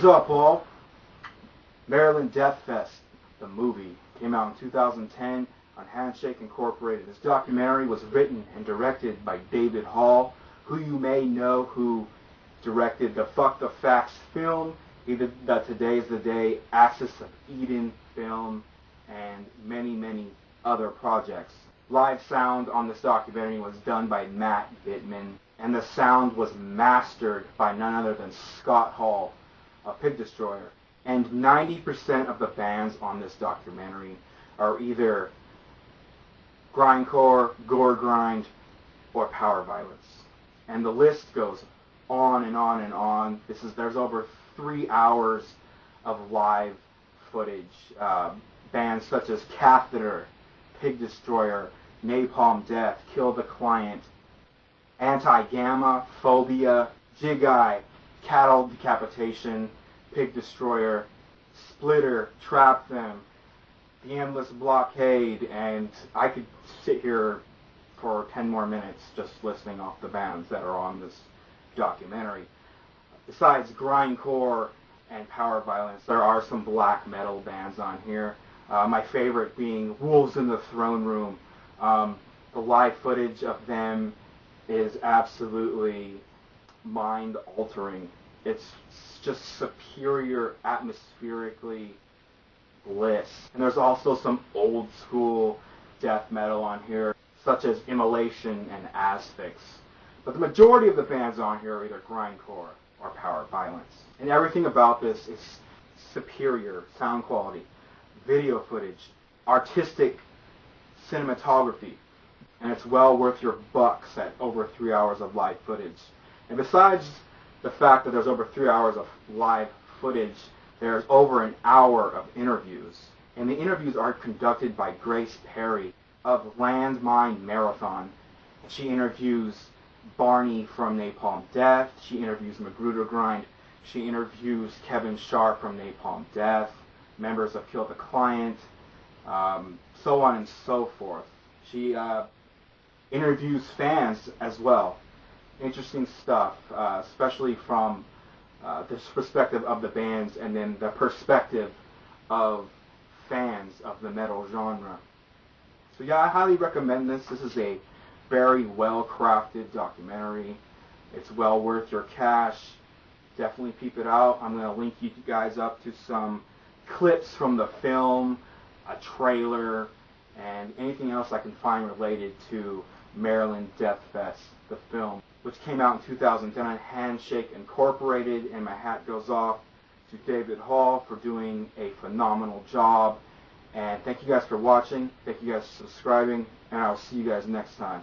What's up, all? Maryland Deathfest, the movie, came out in 2010 on Handshake Inc. This documentary was written and directed by David Hall, who you may know who directed the Fuck the Facts film, either the Today's the Day, Axis of Eden film, and many, many other projects. Live sound on this documentary was done by Matt Bittman, and the sound was mastered by none other than Scott Hall, a Pig Destroyer. And 90% of the bands on this documentary are either grindcore, gore grind, or power violence. And the list goes on and on and on. There's over 3 hours of live footage. Bands such as Catheter, Pig Destroyer, Napalm Death, Kill the Client, Antigama, Phovia, Sigh, Cattle Decapitation, Pig Destroyer, Splitter, Trap Them, The Endless Blockade, and I could sit here for 10 more minutes just listing off the bands that are on this documentary. Besides grindcore and power violence, there are some black metal bands on here. My favorite being Wolves in the Throne Room. The live footage of them is absolutely mind-altering. It's just superior atmospherically bliss. And there's also some old school death metal on here, such as Immolation and Asphyx. But the majority of the bands on here are either grindcore or power violence. And everything about this is superior sound quality, video footage, artistic cinematography, and it's well worth your bucks at over 3 hours of live footage. And besides the fact that there's over 3 hours of live footage, there's over an hour of interviews. And the interviews are conducted by Grace Perry of Landmine Marathon. She interviews Barney from Napalm Death. She interviews Magrudergrind. She interviews Kevin Sharp from Napalm Death, members of Kill the Client, so on and so forth. She interviews fans as well. Interesting stuff, especially from the perspective of the bands and then the perspective of fans of the metal genre. So yeah, I highly recommend this. This is a very well-crafted documentary. It's well worth your cash. Definitely peep it out. I'm going to link you guys up to some clips from the film, a trailer, and anything else I can find related to Maryland Deathfest, the film, which came out in 2010 on Handshake Incorporated, and my hat goes off to David Hall for doing a phenomenal job. And thank you guys for watching, thank you guys for subscribing, and I'll see you guys next time.